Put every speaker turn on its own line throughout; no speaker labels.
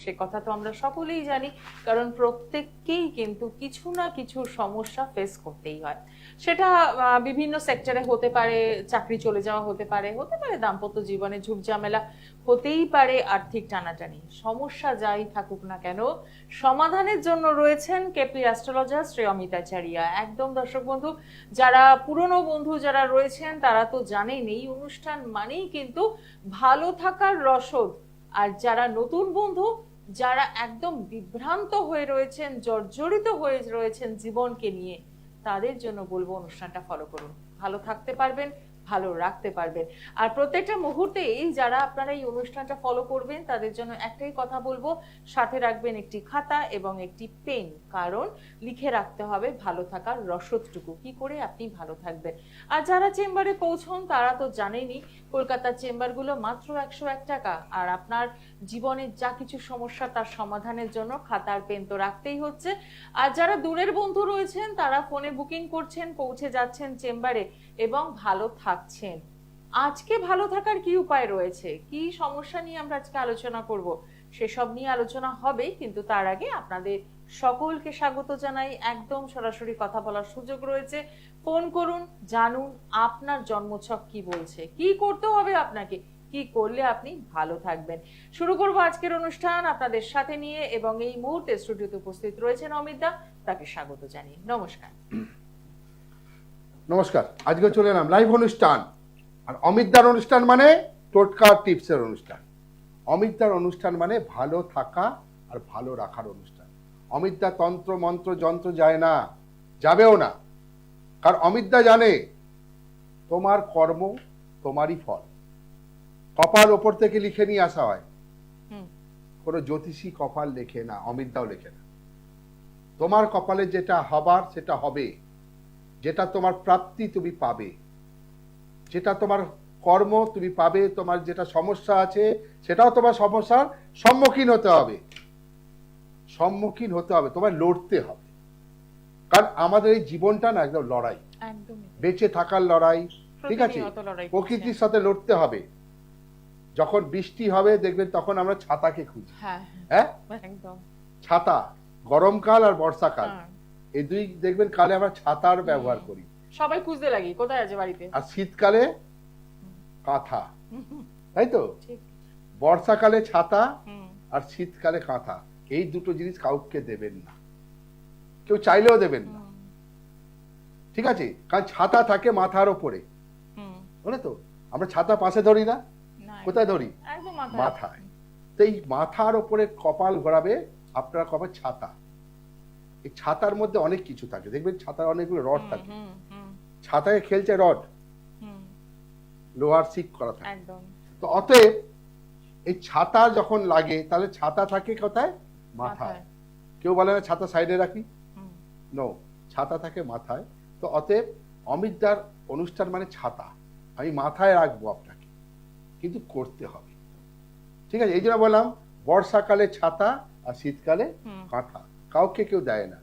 সে কথা তো আমরা সকলেই জানি, কারণ প্রত্যেককেই কিন্তু কিছু না কিছু সমস্যা ফেস করতেই হয়। সেটা বিভিন্ন সেক্টরে হতে পারে, চাকরি চলে যাওয়া হতে পারে, দাম্পত্য জীবনে ঝুটঝামেলা হতেই পারে, আর্থিক টানাটানি, সমস্যা যাই থাকুক না কেন সমাধানের জন্য রয়েছেন কেপি অ্যাস্ট্রোলজার শ্রী অমিতাচারিয়া। একদম দর্শক বন্ধু, যারা পুরনো বন্ধু যারা রয়েছেন তারা তো জানেন এই অনুষ্ঠান মানেই কিন্তু ভালো থাকার রসদ। আর যারা নতুন বন্ধু, যারা একদম বিভ্রান্ত হয়ে রয়েছেন, জর্জরিত হয়ে রয়েছেন জীবনকে নিয়ে, তাদের জন্য বলবো অনুষ্ঠানটা ফলো করুন, ভালো থাকতে পারবেন, ভালো রাখতে পারবেন। আর প্রত্যেকটা মুহূর্তেই যারা আপনারা এই অনুষ্ঠানটা ফলো করবেন তাদের জন্য একটাই কথা বলবো, সাথে রাখবেন একটি খাতা এবং একটি পেন, কারণ লিখে রাখতে হবে ভালো থাকার রসদটুকু, কি করে আপনি ভালো থাকবেন। আর যারা চেম্বারে পৌঁছন তারা তো জানেনই, কলকাতার চেম্বারগুলো মাত্র 101 টাকা। আর আপনার জীবনের যা কিছু সমস্যা তার সমাধানের জন্য খাতার পেন তো রাখতেই হচ্ছে। আর যারা দূরের বন্ধু রয়েছেন তারা ফোনে বুকিং করছেন, পৌঁছে যাচ্ছেন চেম্বারে এবং ভালো থাকছেন। আজকে ভালো থাকার কি উপায় রয়েছে, কি সমস্যা নিয়ে আমরা আজকে আলোচনা করব, সেসব নিয়ে আলোচনা হবে, কিন্তু তার আগে আপনাদের সকলকে স্বাগত জানাই। একদম সরাসরি কথা বলার সুযোগ রয়েছে, ফোন করুন, জানুন আপনার জন্মছক কি বলছে, কি করতে হবে আপনাকে, কি করলে আপনি ভালো থাকবেন। শুরু করব আজকের অনুষ্ঠান আপনাদের সাথে নিয়ে, এবং এই মুহূর্তে স্টুডিওতে উপস্থিত রয়েছেন অমিত দা, তাকে স্বাগত জানিয়ে নমস্কার।
নমস্কার। আজকে চলে এলাম লাইভ অনুষ্ঠান, আর অমিতদার অনুষ্ঠান মানে টোটকা টিপসের অনুষ্ঠান। অমিতদার অনুষ্ঠান মানে ভালো থাকা আর ভালো রাখার অনুষ্ঠান। অমিতদা তন্ত্র মন্ত্র যন্ত্র যায় না, যাবেও না, কারণ অমিতদা জানে তোমার কর্ম তোমারই ফল। কপাল ওপর থেকে লিখে নিয়ে আসা হয়, কোনো জ্যোতিষী কপাল লেখে না, অমিতদাও লেখে না। তোমার কপালে যেটা হবার সেটা হবে, যেটা তোমার প্রাপ্তি তুমি পাবে, যেটা তোমার কর্ম তুমি পাবে। তোমার যেটা সমস্যা আছে সেটাও তোমার সমস্যার সম্মুখীন হতে হবে, তোমার লড়তে হবে। কারণ আমাদের এই জীবনটা না একদম লড়াই, বেঁচে থাকার লড়াই, ঠিক আছে? প্রকৃতির সাথে লড়তে হবে। যখন বৃষ্টি হবে দেখবেন তখন আমরা ছাতাকে খুঁজি, হ্যাঁ, ছাতা, গরমকাল আর বর্ষাকাল, এই দুই দেখবেন কালে আমরা ছাতার ব্যবহার করি,
সবাই খুঁজতে লাগি কোথায় আছে বাড়িতে।
আর শীতকালে কাঁথা, তাই তো? বর্ষাকালে ছাতা আর শীতকালে কাঁথা, এই দুটো জিনিস কাউকে দেবেন না, কেউ চাইলেও দেবেন না, ঠিক আছে? কারণ ছাতা থাকে মাথার ওপরে, বলে তো আমরা ছাতা পাশে ধরি না, কোথায় ধরি? মাথায়। তো এই মাথার ওপরে কপাল ঘোরাবে আপনার কপাল ছাতা। এই ছাতার মধ্যে অনেক কিছু থাকে, দেখবেন ছাতার অনেকগুলো রড থাকে, ছাতায় খেলছে রড, লোহার শিক করা থাকে। তো অতএব এই ছাতা যখন লাগে তাহলে ছাতা থাকে কোথায়? মাথায়। কেউ বলে না ছাতা সাইডে রাখি, নো, ছাতা থাকে মাথায়। তো অতএব অমিতদার অনুষ্ঠান মানে ছাতা, আমি মাথায় রাখবো আপনাকে, কিন্তু করতে হবে, ঠিক আছে? এই জন্য বললাম বর্ষাকালে ছাতা আর শীতকালে কাঁথা, কাউকে কেউ দেয় না,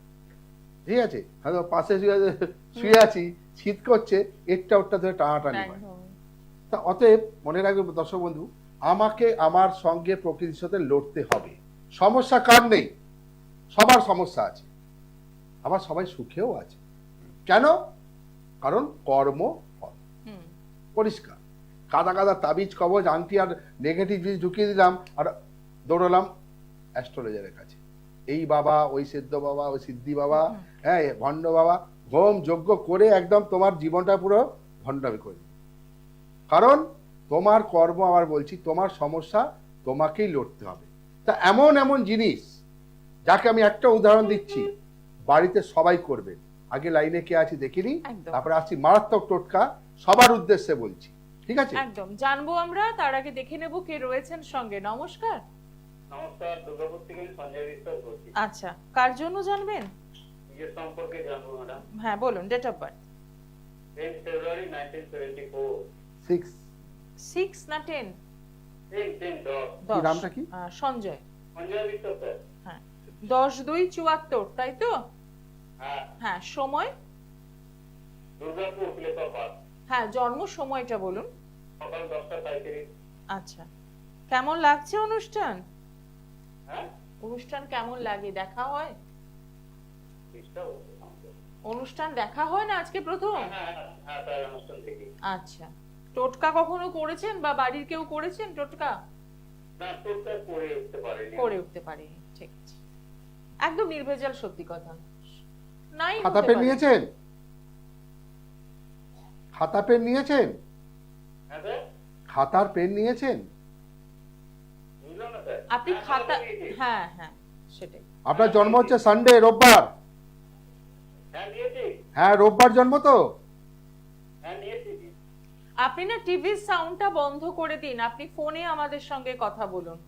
ঠিক আছে? হয়তো পাশে শুয়ে আছি, শীত করছে, একটা ওটা ধরে টানাটানি হয়। তা অতএব মনে রাখবে দর্শক বন্ধু, আমাকে আমার সঙ্গে প্রকৃতির সাথে লড়তে হবে। সমস্যা কার নেই? সবার সমস্যা আছে, আবার সবাই সুখেও আছে। কেন? কারণ কর্ম ফল পরিষ্কার। কাদা কাদা তাবিজ কবজ আংটি আর নেগেটিভ জিনিস ঢুকিয়ে দিলাম আর দৌড়লাম অ্যাস্ট্রোলজারের কাছে, এই বাবা, ওই সিদ্ধ বাবা, ওই সিদ্ধি বাবা, হ্যাঁ ভণ্ড বাবা, হোম যজ্ঞ করে একদম তোমার জীবনটা পুরো ভণ্ডামি করে। কারণ তোমার কর্ম, আবার বলছি, তোমার সমস্যা তোমাকেই লড়তে হবে। তা এমন এমন জিনিস, যাকে আমি একটা উদাহরণ দিচ্ছি, বাড়িতে সবাই করবে। আগে লাইনে কে আছে দেখিনি, তারপরে আসছি মারাত্মক টোটকা, সবার উদ্দেশ্যে বলছি, ঠিক আছে?
একদম জানবো আমরা, তার আগে দেখে নেব কে রয়েছেন সঙ্গে। নমস্কার।
নমস্কার, দুর্গাপুর থেকে সঞ্জয় বিশ্বাস বলছি।
আচ্ছা, কার জন্য জানবেন?
নিজের সম্পর্কে জানবো ম্যাডাম।
হ্যাঁ বলুন, ডেট অফ বার্থ।
10 ফেব্রুয়ারি 1974।
6 না 10?
10
কি নামটা কি?
সঞ্জয়।
সঞ্জয় বিশ্বাস স্যার।
হ্যাঁ, 10/2/74, তাই তো?
হ্যাঁ।
হ্যাঁ, সময়?
Durgapur place of birth.
হ্যাঁ, জন্ম সময়টা বলুন।
সকাল 10টা 35।
আচ্ছা, কেমন লাগছে অনুষ্ঠান?
হ্যাঁ,
অনুষ্ঠান কেমন লাগে, দেখা হয়?
চেষ্টা হচ্ছে আমাদের।
অনুষ্ঠান দেখা হয় না আজকে প্রথম?
হ্যাঁ তার অনুষ্ঠান থেকে।
আচ্ছা, টোটকা কখনো করেছেন বা বাড়ির কেউ করেছেন টোটকা?
না তোরটা করে উঠতে পারেনি।
করে উঠতে পারিনি, ঠিক আছে। একদম নির্ভেজাল সত্যি কথা। নাই
খাতা
হতে
পেন
পারে।
নিয়েছেন? খাতা পেন নিয়েছেন?
হ্যাঁ স্যার,
খাতার পেন নিয়েছেন?
বুঝলাম না স্যার।
আপনি
হ্যাঁ,
খাতা,
নিয়েছি।
হ্যাঁ হ্যাঁ সেটাই।
আপনার জন্ম হচ্ছে সানডে, রোববার?
হ্যাঁ নিয়েছি।
হ্যাঁ, রোববার জন্ম তো?
হ্যাঁ নিয়েছি।
আপনি না টিভির সাউন্ডটা বন্ধ করে দিন, আপনি ফোনে আমাদের সঙ্গে কথা বলুন।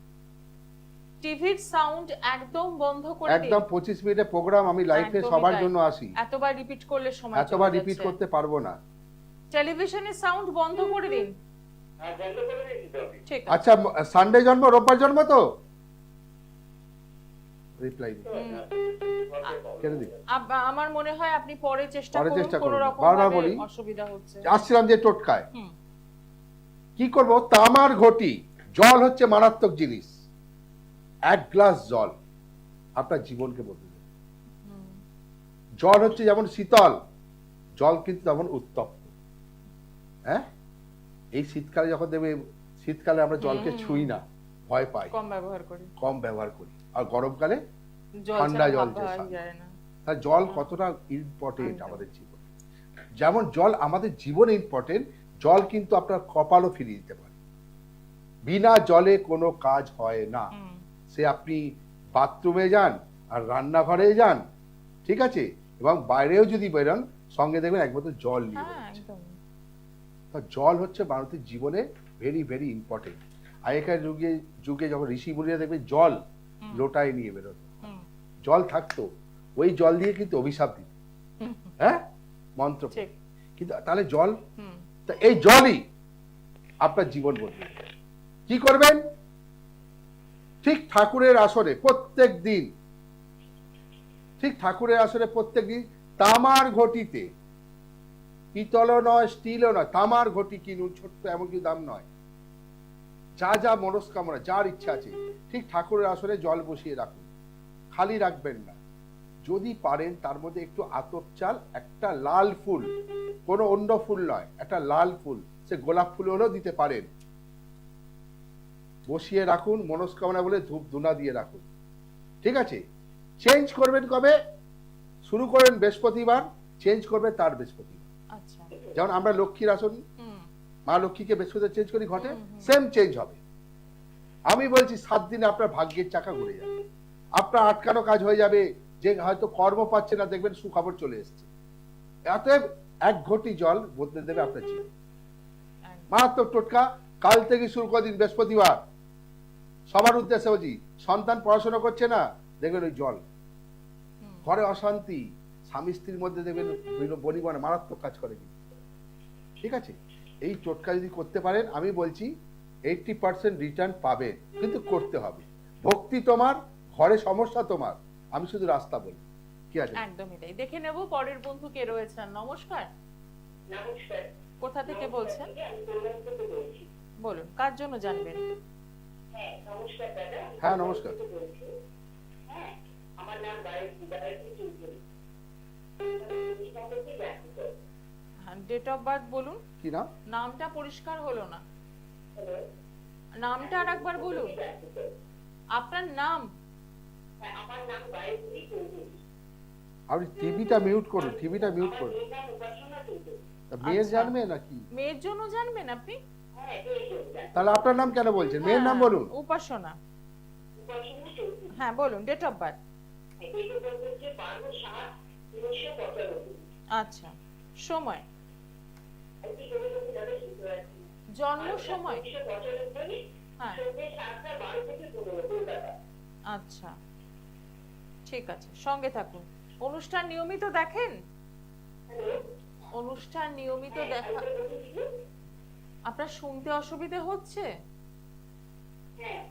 টিভির সাউন্ড একদম বন্ধ করে দিন।
একদম 25 মিনিটের প্রোগ্রাম, আমি লাইফে
একদমই
সবার
তাই।
জন্য আসি,
এতবার রিপিট করলে সময়
এতবার
চলে
রিপিট
যাচ্ছে।
করতে পারবো না।
টেলিভিশনের সাউন্ড বন্ধ করে দিন।
হ্যাঁ বন্ধ করে দিয়েছি তো আমি।
ঠিক আছে।
আচ্ছা, সানডে জন্ম, রোববার জন্ম তো? রিপ্লাই কেন দিই?
আমার মনে হয় আপনি পরে চেষ্টা
পরে
করুন,
চেষ্টা
কোনো
করুন।
রকম
বারবার
ভাবে
বলি।
অসুবিধা হচ্ছে।
আসছিলাম যে টোটকায়,
হুম,
কি করব? তামার ঘটি, জল হচ্ছে মারাত্মক জিনিস। এক গ্লাস জল আপনার জীবনকে বদলে দেবে।
হুম,
জল হচ্ছে যেমন শীতল, জল কিন্তু তেমন উত্তপ্ত। হ্যাঁ, এই শীতকালে যখন দেবে, শীতকালে আমরা জলকে ছুঁই না, ভয় পাই,
কম ব্যবহার করি।
কম ব্যবহার করি। আর গরমকালে
জল
ঠান্ডা
ছাড়া
জল
ভাব
যে
পাওয়াই
স্বাদ।
যায় না।
তার জল কতটা ইম্পর্টেন্ট
একদম।
আমাদের জীবনে। যেমন জল আমাদের জীবনে ইম্পর্টেন্ট, জল কিন্তু আপনার কপালও ফিরিয়ে দিতে পারে। বিনা জলে কোনো কাজ হয় না।
হুম,
সে আপনি বাথরুমে যান আর রান্নাঘরে যান, ঠিক আছে, এবং বাইরেও যদি বেরোন, সঙ্গে দেখবেন এক বোতল জল নিয়ে
হ্যাঁ
বেরোচ্ছে।
একদম।
তো জল হচ্ছে মানুষের জীবনে ভেরি ভেরি ইম্পর্টেন্ট। আগেকার যুগে যুগে যখন ঋষি মুনিরা দেখবেন জল লোটায় নিয়ে বেরোতো,
হুম,
জল থাকতো, ওই জল দিয়ে কিন্তু অভিশাপ দিত,
হুম,
হ্যাঁ, মন্ত্র।
ঠিক।
কিন্তু তাহলে জল,
হুম,
তা এই জলই আপনার জীবন বদলে দেবে। কি করবেন? ঠিক ঠাকুরের আসরে প্রত্যেক দিন, ঠিক ঠাকুরের আসরে প্রত্যেক দিন তামার ঘটিতে, পিতলও নয়, স্টিলও নয়, তামার ঘটি কিনুন, ছোট্ট, এমন কিছু দাম নয়। যা যা মনস্কামনা, যার ইচ্ছা আছে, ঠিক ঠাকুরের আসরে জল বসিয়ে রাখুন, খালি রাখবেন না। যদি পারেন তার মধ্যে একটু আতপ চাল, একটা লাল ফুল, কোনো অন্য ফুল নয়, একটা লাল ফুল, সে গোলাপ ফুল হলেও দিতে পারেন, বসিয়ে রাখুন, মনস্কামনা বলে ধূপ ধুনা দিয়ে রাখুন, ঠিক আছে। চেঞ্জ করবেন কবে? শুরু করেন বৃহস্পতিবার, চেঞ্জ করবে তার বৃহস্পতিবার।
আচ্ছা।
যেমন আমরা লক্ষ্মীর আসন,
হুম,
মা লক্ষ্মীকে বৃহস্পতিবার চেঞ্জ করি ঘটে,
হুম, হুম।
সেম চেঞ্জ হবে। আমি বলছি 7 দিনে আপনার ভাগ্যের চাকা ঘুরে যাবে, আপনার আটকানো কাজ হয়ে যাবে। যে হয়তো কর্ম পাচ্ছে না, দেখবেন সুখবর চলে এসছে। অতএব এক ঘটি জল বদলে দেবে আপনার জীবন।
একদম।
মারাত্মক টোটকা, কাল থেকে শুরু করে দিন, বৃহস্পতিবার। সবার উদ্দেশ্যে বলছি, সন্তান পড়াশোনা করছে না, দেখবেন ওই জল।
হুম,
ঘরে অশান্তি, স্বামী স্ত্রীর মধ্যে দেখবেন বনিবনা, মারাত্মক কাজ করে কিন্তু, ঠিক আছে। এই টোটকা যদি করতে পারেন, আমি বলছি 80% রিটার্ন পাবেন, কিন্তু করতে হবে। ভক্তি তোমার, ঘরে সমস্যা তোমার, আমি শুধু রাস্তা বলি, কি আছে।
একদমই তাই। দেখে নেব পরের বন্ধু কে রয়েছেন। নমস্কার,
নমস্কার।
কোথা থেকে বলছেন?
আমি কল্যাণ থেকে বলছি।
বলুন, কার জন্য জানবেন?
হ্যাঁ নমস্কার দাদা।
হ্যাঁ, নমস্কার।
কল্যাণ থেকে বলছি। হ্যাঁ, আমার নাম গায়ত্রী চৌধুরী। আমি সম্পর্কে জানতে চাই।
ডেট অফ বার্থ বলুন।
কি নাম?
নামটা পরিষ্কার হলো না,
হ্যালো,
নামটা আর একবার বলুন।
জানতে চাই।
আপনার নাম?
হ্যাঁ, আমার নাম গায়ত্রী চৌধুরী।
আপনি টিভিটা মিউট করুন, টিভিটা মিউট
আমার
করুন।
মেয়ের নাম উপাসনা চৌধুরী।
তা মেয়ের
আচ্ছা।
জানবে নাকি?
মেয়ের জন্য জানবেন আপনি?
হ্যাঁ, এই জন্য।
তাহলে আপনার নাম কেন বলছেন? মেয়ের নাম
হ্যাঁ,
বলুন।
উপাসনা।
উপাসনা চৌধুরী।
হ্যাঁ বলুন, ডেট অফ বার্থ।
এই কথা হচ্ছে 12/7/1995।
আচ্ছা, সময়,
একটু জোরে জোরে দাদা শুনতে পাচ্ছি।
জন্ম সময়।
1995
হ্যাঁ,
সন্ধ্যে 7টা 12 থেকে 15 কলকাতা।
আচ্ছা ঠিক আছে, সঙ্গে থাকুন। অনুষ্ঠান নিয়মিত দেখেন?
হ্যালো,
অনুষ্ঠান নিয়মিত দেখা,
একবার বলুন দিদি।
আপনার শুনতে অসুবিধে হচ্ছে?
হ্যাঁ,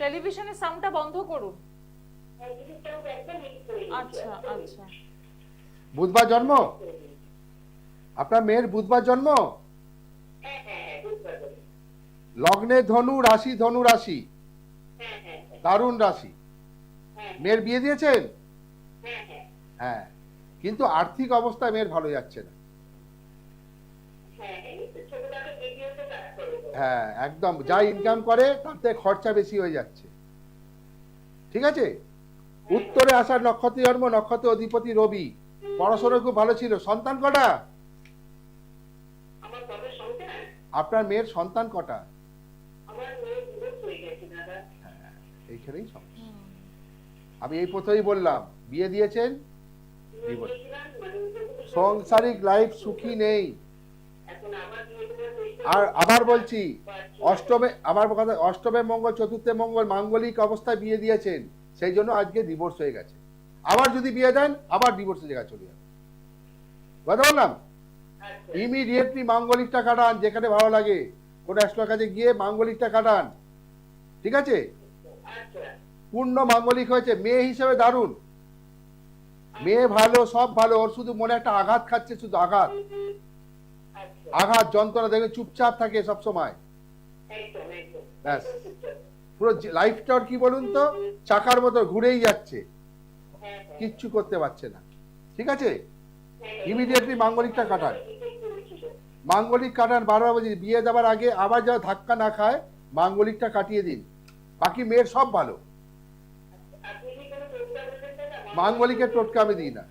টেলিভিশনের সাউন্ডটা বন্ধ করুন।
দিদিটাও একদম মিস করে দিয়েছি।
আচ্ছা আচ্ছা।
বুধবার জন্ম? আপনার মেয়ের বুধবার জন্ম?
হ্যাঁ, বুঝতে পারছি।
লগ্নে ধনু, রাশি ধনু রাশি,
হ্যাঁ,
দারুণ রাশি।
হ্যাঁ
মেয়ের বিয়ে দিয়েছেন?
হ্যাঁ হ্যাঁ
হ্যাঁ, কিন্তু আর্থিক অবস্থা মেয়ের ভালো যাচ্ছে না।
হ্যাঁ, এই তো ছোটখাটো ভিডিওতে কাজ করে তো।
হ্যাঁ, একদম যা ইনকাম করে তাতে খরচা বেশি হয়ে যাচ্ছে। ঠিক আছে, উত্তরে আসার নক্ষত্র জন্ম, নক্ষত্র অধিপতি রবি। পড়াশোনা খুব ভালো ছিল। সন্তান কটা?
আমার কবে সন্তান?
আপনার মেয়ের সন্তান কটা?
আমার মেয়ে ডিভোর্স হয়ে গেছে দাদা।
হ্যাঁ, এইখানেই সমস্যা।
হুম।
আমি এই প্রথমেই বললাম, বিয়ে দিয়েছেন,
বিয়ে
ডিভোর্স।
দিয়েছিলাম, মানে ওদের
সাংসারিক লাইফ সুখী নেই।
এখন আবার বিয়ে দেওয়ার চেষ্টা
আর
করছি।
আবার বলছি,
পারছি না।
অষ্টমে আমার কথা, অষ্টমে মঙ্গল, চতুর্থে মঙ্গল, মাঙ্গলিক অবস্থায় বিয়ে দিয়েছেন, সেই জন্য আজকে ডিভোর্স হয়ে গেছে। আবার যদি বিয়ে দেন, আবার ডিভোর্সের জায়গায় চলে যাবে। কথা বললাম,
আচ্ছা,
ইমিডিয়েটলি মাঙ্গলিকটা কাটান, যেখানে ভালো লাগে। কোন অ্যাস্ট্রোর কাছে গিয়ে মাঙ্গলিকটা কাটান। ঠিক আছে,
আচ্ছা,
পূর্ণ মাঙ্গলিক হয়েছে। মেয়ে হিসেবে দারুণ, মেয়ে ভালো, সব ভালো। ওর শুধু মনে একটা আঘাত খাচ্ছে, শুধু আঘাত,
আচ্ছা,
আঘাত যন্ত্রণা। দেখবে চুপচাপ থাকে সব সময়।
একদম একদম
ব্যাস।
একদম চুপচাপ।
পুরো লাইফটা ওর কি বলুন তো, চাকার মতো ঘুরেই যাচ্ছে,
হ্যাঁ হ্যাঁ
কিচ্ছু করতে পারছে না। ঠিক আছে,
হ্যাঁ,
ইমিডিয়েটলি মাঙ্গলিকটা কাটান।
এটাই করেছিল।
মাঙ্গলিক কাটান। বারবার বলছি, বিয়ে দেওয়ার আগে আবার যেন ধাক্কা না খায়, মাঙ্গলিকটা কাটিয়ে দিন। বাকি মেয়ের সব ভালো।
আপনি কি কোনো টোটকা বলবেন দাদা?
মাঙ্গলিকের টোটকা আমি দিই না।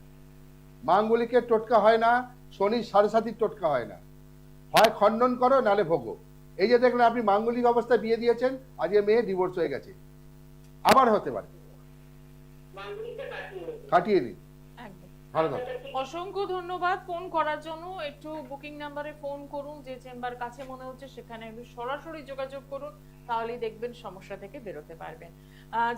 মাঙ্গলিকের টোটকা হয় না, শনি সাড়ে সাতির টোটকা হয় না। হয় খণ্ডন করো, নালে ভোগো। এই যে দেখলেন, আপনি মাঙ্গলিক অবস্থায় বিয়ে দিয়েছেন, আজকে মেয়ে ডিভোর্স হয়ে গেছে, আবার হতে পারে।
মাঙ্গলিকটা কাটিয়ে দেবো।
কাটিয়ে দিন।
একদম।
ভালো থাকবেন।
অসংখ্য ধন্যবাদ ফোন করার জন্য। একটু বুকিং নাম্বারে ফোন করুন, যে চেম্বার কাছে মনে হচ্ছে সেখানে একটু সরাসরি যোগাযোগ করুন, তাহলেই দেখবেন সমস্যা থেকে বেরোতে পারবেন।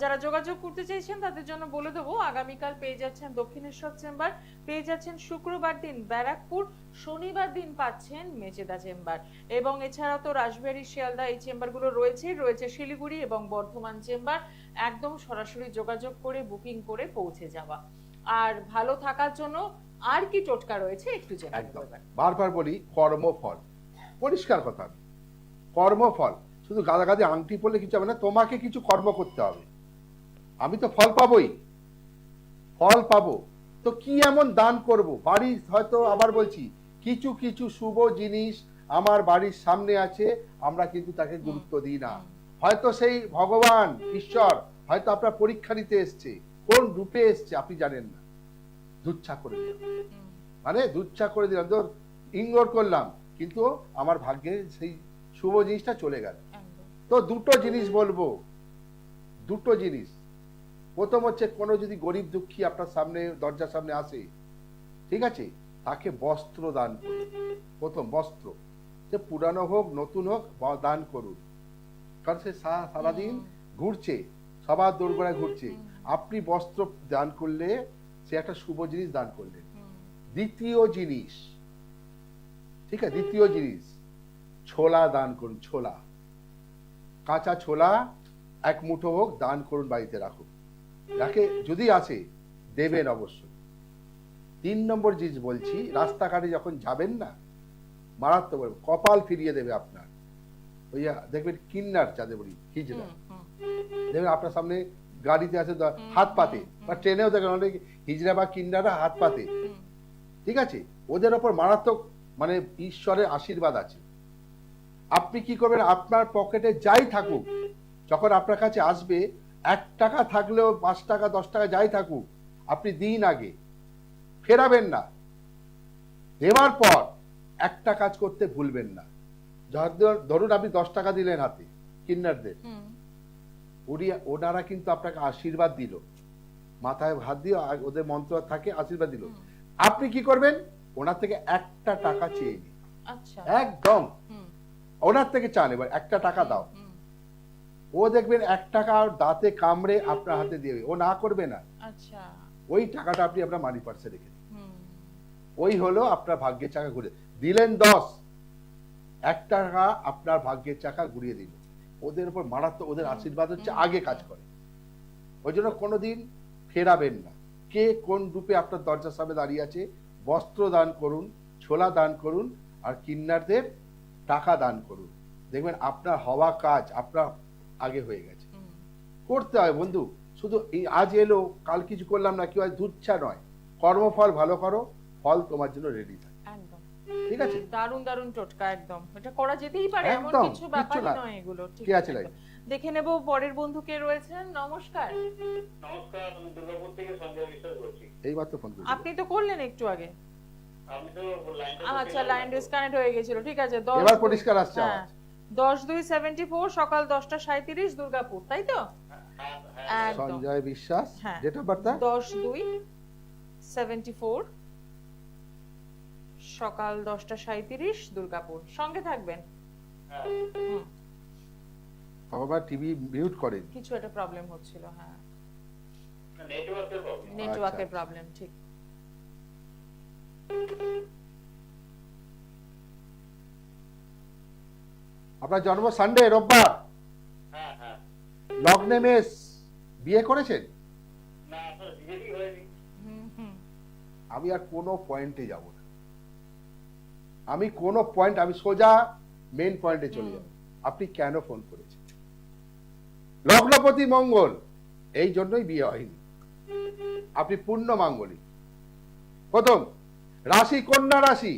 যারা যোগাযোগ করতে চাইছেন তাদের জন্য বলে দেবো, আগামীকাল পেয়ে যাচ্ছেন দক্ষিণেশ্বর চেম্বার, পেয়ে যাচ্ছেন শুক্রবার দিন ব্যারাকপুর, শনিবার দিন পাচ্ছেন মেচেদা চেম্বার, এবং এছাড়াও তো রাসবিহারী, শিয়ালদা এই চেম্বারগুলো রয়েছে শিলিগুড়ি এবং বর্ধমান চেম্বার। একদম সরাসরি যোগাযোগ করে বুকিং করে পৌঁছে যাওয়া। আর ভালো থাকার জন্য আর কি টোটকা রয়েছে একটু জেনে
একদম,
নেবেন।
বারবার বলি, কর্মফল। পরিষ্কার কথা, কর্মফল। শুধু গাদাগাদি আংটি পড়লে কিছু হবে না, তোমাকে কিছু কর্ম করতে হবে। আমি তো ফল পাবোই, ফল পাবো। তো কি এমন দান করব? বাড়ি হয়তো, আবার বলছি, কিছু কিছু শুভ জিনিস আমার বাড়ির সামনে আছে, আমরা কিন্তু তাকে গুরুত্ব দিই না। হয়তো সেই ভগবান ঈশ্বর হয়তো আপনার পরীক্ষা নিতে এসছে, কোন রূপে এসছে আপনি জানেন না। দুচ্ছা করে দিলাম, মানে দুচ্ছা করে দিলাম, তো ইগনোর করলাম, কিন্তু আমার ভাগ্যে সেই শুভ জিনিসটা চলে গেল।
একদম।
তো দুটো জিনিস বলবো, দুটো জিনিস। প্রথম হচ্ছে, কোনো যদি গরিব দুঃখী আপনার সামনে, দরজার সামনে আসে, ঠিক আছে, তাকে বস্ত্র দান করুন। প্রথম বস্ত্র, সে পুরানো হোক নতুন হোক, দান করুন। কারণ সে সারাদিন ঘুরছে, সবার দোরগোড়ায় ঘুরছে। আপনি বস্ত্র দান করলে সে একটা শুভ জিনিস দান করলেন। দ্বিতীয় জিনিস, ঠিক আছে, দ্বিতীয় জিনিস, ছোলা দান করুন। ছোলা, কাঁচা ছোলা এক মুঠো হোক দান করুন, বাড়িতে রাখুন। যাকে যদি আসে দেবেন অবশ্যই। 3 নম্বর জিনিস বলছি, রাস্তাঘাটে যখন যাবেন না, মারাত্মক কপাল ফিরিয়ে দেবে আপনার। ওই দেখবেন কিন্নার, যাদের বলি হিজড়া, দেখবেন আপনার সামনে গাড়িতে আছে, হাত পাতে, বা ট্রেনেও দেখবেন অনেক হিজড়া বা কিন্নারা হাত পাতে। ঠিক আছে, ওদের ওপর মারাত্মক মানে ঈশ্বরের আশীর্বাদ আছে। আপনি কি করবেন, আপনার পকেটে যাই থাকুক, যখন আপনার কাছে আসবে, 1 টাকা থাকলেও 5 টাকা 10 টাকা যাই থাকুক, আপনি দিন আগে ফেরাবেন না। দেওয়ার পর একটা কাজ করতে ভুলবেন না। ধরুন আপনি 10 টাকা দিলেন হাতে কিন্নারদের, ওনারা কিন্তু আপনাকে আশীর্বাদ দিল, মাথায় হাত দিয়ে ওদের মন্ত্র থাকে, আশীর্বাদ দিল। আপনি কি করবেন, ওনার থেকে 1টা টাকা চেয়ে নিন।
আচ্ছা।
একদম ওনার থেকে চান, এবার 1টা টাকা দাও। ও দেখবেন 1 টাকা দাঁতে কামড়ে আপনার হাতে দিয়ে, ও না করবে না।
আচ্ছা।
ওই টাকাটা আপনি আপনার মানি পার্সে রেখে দিন। ওই হলো আপনার ভাগ্যের চাকা ঘুরে দিলেন। 10, 1 টাকা আপনার ভাগ্যের চাকা ঘুরিয়ে দিল। ওদের উপর মারাত্মক, ওদের আশীর্বাদ হচ্ছে আগে কাজ করে। ওই জন্য কোনোদিন ফেরাবেন না। কে কোন রূপে আপনার দরজার সামনে দাঁড়িয়ে আছে, বস্ত্র দান করুন, ছোলা দান করুন, আর কিন্নারদের টাকা দান করুন। দেখবেন আপনার হওয়া কাজ আপনার আগে হয়ে গেছে। করতে হয় বন্ধু। শুধু এই আজ এলো কাল কিছু করলাম না, কি হয় দুচ্ছা নয়, কর্মফল ভালো করো, ফল তোমার জন্য রেডি থাকে।
একদম
ঠিক আছে,
দারুণ দারুণ টোটকা, একদম এটা করা যেতেই পারে, এমন
একদম,
কিছু
কিচ্ছু
ব্যাপারই
না।
নয় এগুলো। ঠিক
কে আছে
একদম।
লাইন?
দেখে নেব পরের বন্ধু কে রয়েছেন। নমস্কার,
নমস্কার, আমি দুর্গাপুর থেকে সঞ্জয় বিশ্বাস বলছি।
এইবার তো ফোন করি।
আপনি তো করলেন একটু আগে।
আমি তো লাইনটা
আচ্ছা, লাইন ডিসকানেক্ট হয়ে গেছিল, ঠিক আছে।
এবার পরিষ্কার আসছে
হ্যাঁ,
আওয়াজ।
10/2/74 সকাল 10টা 37 দুর্গাপুর, তাই তো? একদম
সঞ্জয় বিশ্বাস,
হ্যাঁ।
ডেট অফ বার্থ
10/2/74 সকাল 10টা 37 দুর্গাপুর। সঙ্গে থাকবেন। হুম,
বাবা টিভি মিউট করেন।
কিছু একটা প্রবলেম হচ্ছিল, হ্যাঁ
নেটওয়ার্কের প্রবলেম।
নেটওয়ার্কের
আচ্ছা।
প্রবলেম, ঠিক।
আপনার জন্ম সানডে, রোববার,
হ্যাঁ হ্যাঁ।
লগ্নে মেষ, বিয়ে করেছেন?
না আপনার বিজেপি হয়নি।
হুম হুম
আমি আর কোনো পয়েন্টে যাব না, আমি কোনো পয়েন্ট, আমি সোজা মেন পয়েন্টে চলে যাব। আপনি কেন ফোন করেছেন? লগ্নপতি মঙ্গল, এই জন্যই বিয়ে হয়নি। আপনি পূর্ণ মাঙ্গলিক। প্রথম রাশি কন্যা রাশি,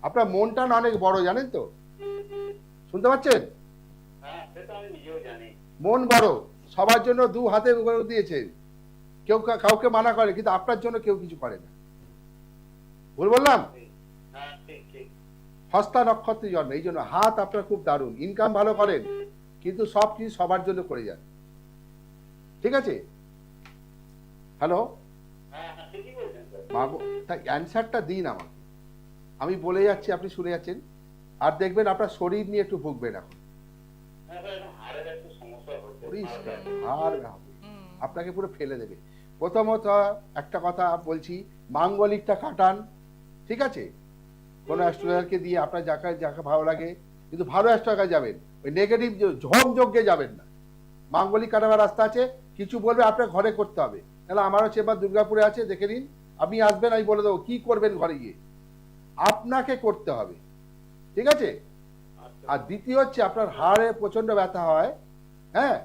আপনার মনটা না অনেক বড়, জানেন তো? শুনতে পাচ্ছেন?
হ্যাঁ সেটা আমি নিজেও জানি।
মন বড়, সবার জন্য দু হাতে করে দিয়েছে, কেউ কাউকে মানা করে, কিন্তু আপনার জন্য কেউ কিছু করে না। ভুল বললাম?
হ্যাঁ ঠিক ঠিক।
হস্তা নক্ষত্রে জন্ম, এই জন্য হাত আপনার খুব দারুণ, ইনকাম ভালো করেন, কিন্তু সব কিছু সবার জন্য করে যান। ঠিক আছে? হ্যালো,
হ্যাঁ হ্যাঁ ঠিকই বলছেন স্যার।
মাগো, তাই অ্যান্সারটা দিন আমাকে। আমি বলে যাচ্ছি, আপনি শুনে যাচ্ছেন, আর দেখবেন আপনার শরীর নিয়ে একটু ভুগবেন এখন।
হ্যাঁ স্যার, এখন হাড়ের একটু সমস্যা হচ্ছে।
পরিষ্কার
হাড়ের।
আর হবে, আপনাকে পুরো ফেলে দেবে। প্রথমত একটা কথা বলছি, মাঙ্গলিকটা কাটান, ঠিক আছে? কোনো অ্যাস্ট্রোলজারকে দিয়ে আপনার যাকে যাকে ভালো লাগে, কিন্তু ভালো অ্যাস্ট্রোলজার যাবেন, ওই নেগেটিভ ঝোঁক যোগ্যে যাবেন না। মাঙ্গলিক কাটাবার রাস্তা আছে, কিছু বলবে আপনার ঘরে করতে হবে। তাহলে আমারও চেম্বার দুর্গাপুরে আছে, দেখে নিন। আপনি আসবেন, আমি বলে দেবো কি করবেন ঘরে গিয়ে, আপনাকে করতে হবে। ঠিক আছে?
আচ্ছা।
আর দ্বিতীয় হচ্ছে, আপনার হাড়ে প্রচন্ড ব্যথা হয়, হ্যাঁ,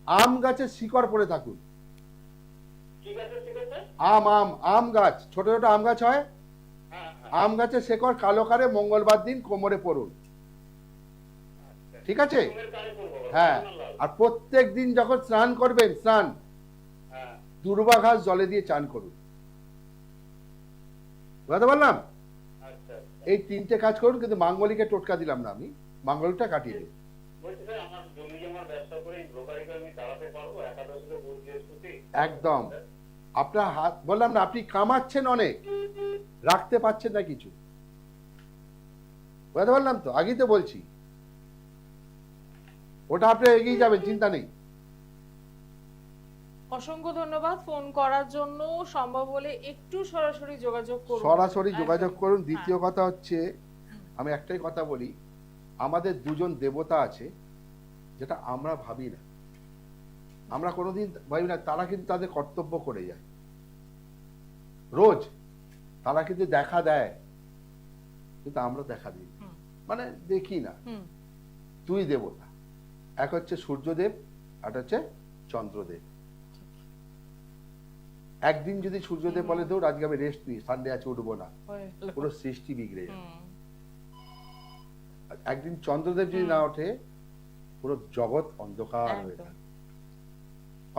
আম গাছের শিকড় পড়ে থাকুন।
ঠিক আছে ঠিক আছে।
আম আম আম গাছ, ছোট ছোট আম গাছ হয়,
হ্যাঁ হ্যাঁ।
আম গাছের শেকড় কালো করে মঙ্গলবার দিন কোমরে পড়ুন।
আচ্ছা।
ঠিক আছে?
ঘুমের কাজে করবো।
হ্যাঁ, আর প্রত্যেক দিন যখন স্নান করবেন, স্নান
হ্যাঁ।
দুর্বা ঘাস জলে দিয়ে চান করুন। বুঝতে পারলাম?
আচ্ছা।
এই তিনটে কাজ করুন, কিন্তু মাঙ্গলিকের টোটকা দিলাম না আমি, মাঙ্গলিকটা কাটিয়ে দিন।
বলছি স্যার, আমার জমি জমার ব্যবসা করে ব্রোকারিকে আমি চালাতে পারবো? একাদশীতে বুধ বৃহস্পতি।
একদম। আপনার হাত, বললাম না, আপনি কামাচ্ছেন অনেক, রাখতে পারছেন না কিছু। বুঝতে পারলাম তো, আগেই তো বলছি, ওটা আপনি এগিয়ে যাবেন, চিন্তা নেই।
অসংখ্য ধন্যবাদ ফোন করার জন্য। সম্ভব হলে একটু সরাসরি যোগাযোগ করুন।
সরাসরি
একদম।
যোগাযোগ করুন। দ্বিতীয়
হ্যাঁ।
কথা হচ্ছে, আমি একটাই কথা বলি, আমাদের দুজন দেবতা আছে, যেটা আমরা ভাবি না, আমরা কোনোদিন ভাবি না, তারা কিন্তু তাদের কর্তব্য করে যায় রোজ, তারা কিন্তু দেখা দেয়, কিন্তু আমরা দেখা দিই না।
হুম।
মানে দেখি না।
হুম
দুই দেবতা, এক হচ্ছে সূর্যদেব, আর হচ্ছে চন্দ্রদেব। একদিন যদি সূর্যদেব বলে দৌড়, আজকে আমি রেস্ট নিই, সানডে আছে, উঠবো না,
হয়ে গেল।
পুরো সৃষ্টি বিগড়ে যায়।
হুম,
আর একদিন চন্দ্রদেব যদি না ওঠে, পুরো জগৎ অন্ধকার হয়ে
একদম।
থাকে।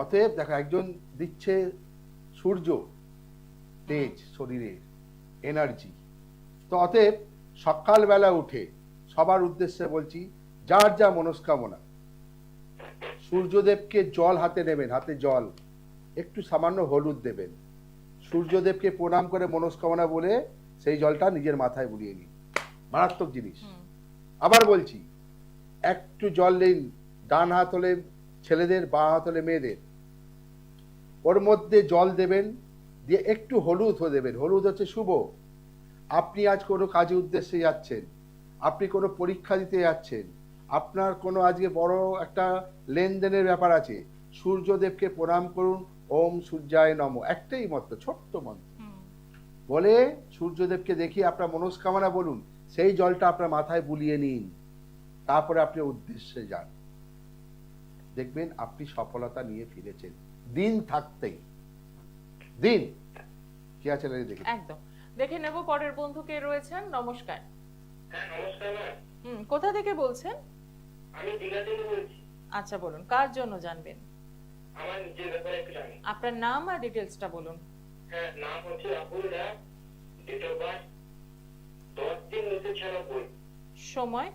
অতএব দেখো, একজন দিচ্ছে সূর্য, তেজ, শরীরের এনার্জি। তো অতএব সকালবেলা উঠে সবার উদ্দেশ্যে বলছি, যার যা মনস্কামনা, সূর্যদেবকে জল হাতে নেবেন, হাতে জল, একটু সামান্য হলুদ দেবেন, সূর্যদেবকে প্রণাম করে মনস্কামনা বলে সেই জলটা নিজের মাথায় বুলিয়ে নিন। মারাত্মক জিনিস।
হুম।
আবার বলছি, একটু জল নিন, ডান হাত হলে ছেলেদের, বাঁ হাত হলে মেয়েদের, ওর মধ্যে জল দেবেন, দিয়ে একটু হলুদ দেবেন। হলুদ হচ্ছে শুভ। আপনি আজ কোনো কাজে উদ্দেশ্যে যাচ্ছেন, আপনি কোনো পরীক্ষা দিতে যাচ্ছেন, আপনার কোনো আজকে বড় একটা লেনদেনের ব্যাপার আছে, সূর্যদেবকে প্রণাম করুন, ওম সূর্যায় নমঃ, একটাই মন্ত্র, ছোট্ট মন্ত্র
হুম।
বলে সূর্যদেবকে দেখিয়ে আপনার মনস্কামনা বলুন, সেই জলটা আপনার মাথায় বুলিয়ে নিন, তারপরে আপনি উদ্দেশ্যে যান। দেখবেন আপনি সফলতা নিয়ে ফিরেছেন দিন থাকতেই। দিন কি আছে দেখি
একদম দেখে নেব পরের বন্ধু কে রয়েছেন। নমস্কার।
হ্যাঁ নমস্কার ম্যাম,
কোথা থেকে বলছেন?
আমি দীঘা থেকে বলছি।
আচ্ছা বলুন, কার জন্য জানবেন?
আমার নিজের ব্যাপারে একটু জানি।
আপনার নাম আর ডিটেলসটা বলুন।
হ্যাঁ, নাম হচ্ছে রাহুল রায়, ডেট অফ বার্থ 10/3/1996,
সময়?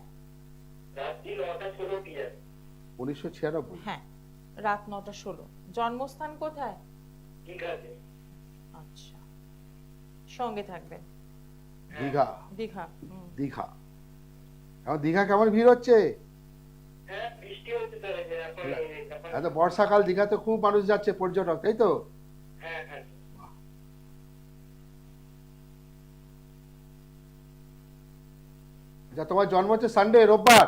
রাত্রি 9:16 PM।
1996।
হ্যাঁ, রাত 9:16। জন্মস্থান কোথায়?
ঠিক আছে।
আচ্ছা, সঙ্গে থাকবেন।
দীঘা।
দীঘা।
দীঘা এখন দীঘা কেমন ভিড় হচ্ছে?
হ্যাঁ, বৃষ্টি হচ্ছে স্যার, এখন
এত বর্ষাকাল, দীঘাতে খুব মানুষ যাচ্ছে পর্যটক, তাই তো?
হ্যাঁ হ্যাঁ।
আচ্ছা, তোমার জন্ম হচ্ছে সানডে, রোববার।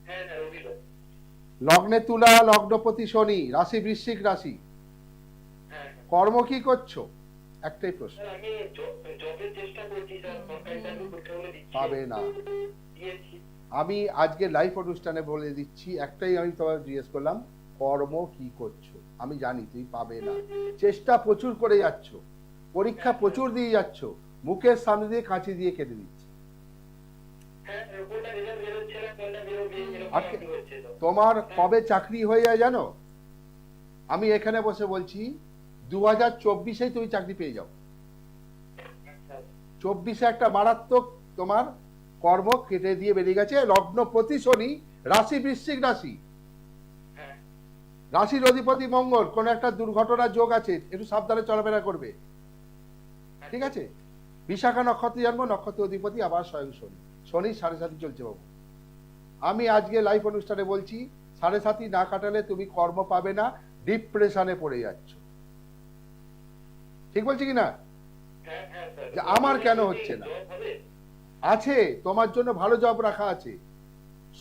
হ্যাঁ হ্যাঁ, রবিবার।
লগ্নে তুলা, লগ্নপতি শনি, রাশি বৃশ্চিক রাশি।
হ্যাঁ,
কর্ম কি করছো? একটাই প্রশ্ন।
স্যার আমি জবের চেষ্টা করছি স্যার, সরকারি চাকরি পরীক্ষাগুলো দিচ্ছি।
পাবে না।
দিয়েছি।
আমি আজকে লাইভ অনুষ্ঠানে বলে দিচ্ছি, একটাই আমি তোমার জিজ্ঞেস করলাম, কর্ম কি করছো? আমি জানি তুমি পাবে না, চেষ্টা প্রচুর করে যাচ্ছ, পরীক্ষা প্রচুর দিয়ে যাচ্ছ, মুখের সামনে দিয়ে কাঁচি দিয়ে কেটে দিচ্ছে।
হ্যাঁ, কোনটা রেজাল্ট বেরোচ্ছে না, কোনটা বেরোবে, এরকম
আজকে
কি হচ্ছে তো।
তোমার কবে চাকরি হয়ে যায় জানো? আমি এখানে বসে বলছি 2024-এ তুমি চাকরি পেয়ে যাও। 24-এ একটা মারাত্মক তোমার কর্ম কেটে দিয়ে বেরিয়ে গেছে। লগ্ন প্রতি শনি, রাশি বৃশ্চিক রাশি,
হ্যাঁ
রাশির অধিপতি মঙ্গল, কোন একটা দুর্ঘটনার যোগ আছে, একটু সাবধানে চলাফেরা করবে, ঠিক আছে? বিশাখা নক্ষত্রে জন্ম, নক্ষত্র অধিপতি আবার স্বয়ং শনি। শনি 7.5 চলছে বাবু। আমি আজকে লাইভ অনুষ্ঠানে বলছি 7.5 না কাটালে তুমি কর্ম পাবে না, ডিপ্রেশনে পড়ে যাচ্ছ। ঠিক বলছি কিনা?
হ্যাঁ হ্যাঁ স্যার।
যে আমার কেন হচ্ছে না?
জব হবে?
আছে, তোমার জন্য ভালো জব রাখা আছে,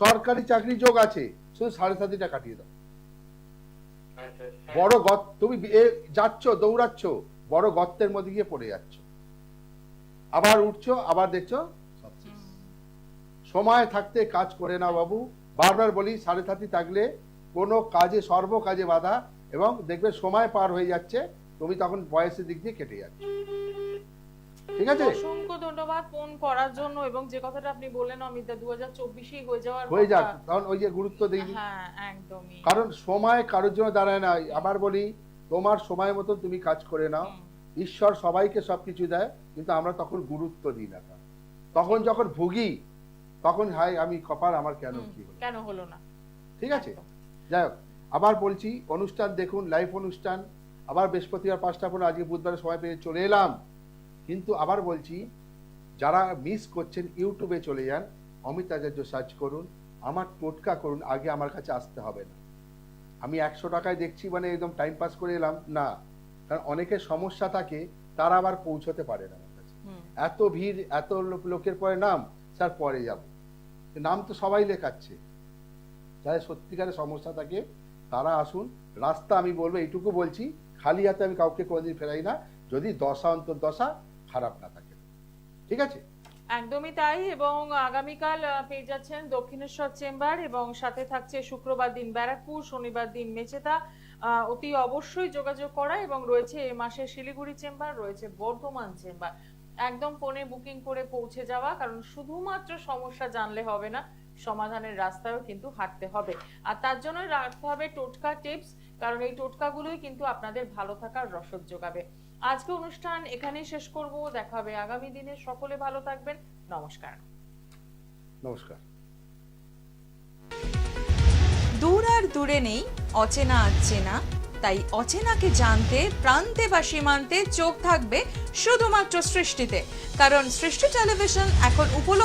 সরকারি চাকরি যোগ আছে, শুধু 7.5টা কাটিয়ে দাও।
আচ্ছা,
বড় তুমি যাচ্ছ, দৌড়াচ্ছ, বড় গর্তের মধ্যে গিয়ে পড়ে যাচ্ছ, আবার উঠছো, আবার দেখছো সব শেষ। সময় থাকতে কাজ করে নাও বাবু। বারবার বলি 7.5 থাকলে কোনো কাজে, সর্বকাজে বাধা, এবং দেখবে সময় পার হয়ে যাচ্ছে, তুমি তখন বয়সের দিক দিয়ে কেটে যাচ্ছে। ঠিক আছে?
অসংখ্য ধন্যবাদ ফোন করার জন্য, এবং যে কথাটা আপনি বললেন অমিতা 2024-এই হয়ে যাওয়ার
হয়ে যাক,
কথা।
তখন ওই যে গুরুত্ব দিই।
হ্যাঁ একদমই।
কারণ সময় কারোর জন্য দাঁড়ায় না। আবার বলি, তোমার সময় মতন তুমি কাজ করে নাও। ঈশ্বর সবাইকে সবকিছু দেয়, কিন্তু আমরা তখন গুরুত্ব দিই না। তখন যখন ভুগি, তখন হাই আমি কপাল, আমার কেন কি হলো,
কেন হলো না।
ঠিক আছে? যাই হোক, আবার বলছি, অনুষ্ঠান দেখুন, লাইভ অনুষ্ঠান। আবার বৃহস্পতিবার 5টা পর, আজকে বুধবারে সময় পেয়ে চলে এলাম। কিন্তু আবার বলছি, যারা মিস করছেন, ইউটিউবে চলে যান, অমিত আচার্য সার্চ করুন, আমার টোটকা করুন, আগে আমার কাছে আসতে হবে না। আমি 100 টাকায় দেখছি মানে একদম টাইম পাস করে এলাম না, কারণ অনেকের সমস্যা থাকে, তারা আবার পৌঁছতে পারে না আমার কাছে। এত ভিড়, এত লোকের পরে নাম, স্যার পরে যাব, নাম তো সবাই লেখাচ্ছে। যাদের সত্যিকারের সমস্যা থাকে তারা আসুন। রাস্তা আমি বলবো, এইটুকু বলছি, খালি হাতে আমি কাউকে কোনোদিন ফেরাই না, যদি দশা অন্তর্দশা খারাপ না থাকে। ঠিক আছে?
একদমই তাই। এবং আগামীকাল পেয়ে যাচ্ছেন দক্ষিণেশ্বর চেম্বার, এবং সাথে থাকছে শুক্রবার দিন ব্যারাকপুর, শনিবার দিন মেচেদা। অতি অবশ্যই যোগাযোগ করা, এবং রয়েছে এ মাসে শিলিগুড়ি চেম্বার, রয়েছে বর্ধমান চেম্বার। একদম ফোনে বুকিং করে পৌঁছে যাওয়া, কারণ শুধুমাত্র সমস্যা জানলে হবে না, সমাধানের রাস্তায়ও কিন্তু হাঁটতে হবে। আর তার জন্য রাখতে হবে টোটকা টিপস, কারণ এই টোটকাগুলোই কিন্তু আপনাদের ভালো থাকার রসদ যোগাবে। আজকে অনুষ্ঠান এখানেই শেষ করব, দেখা হবে আগামী দিনে। সকলে ভালো থাকবেন, নমস্কার।
নমস্কার।
দূর আর দূরে নেই অচেনা আচেনা, তাই অচেনাকে জানতে প্রান্তে বা সীমান্তে চোখ থাকবে শুধুমাত্র সৃষ্টিতে, কারণ সৃষ্টি টেলিভিশন এখন উপলব্ধ।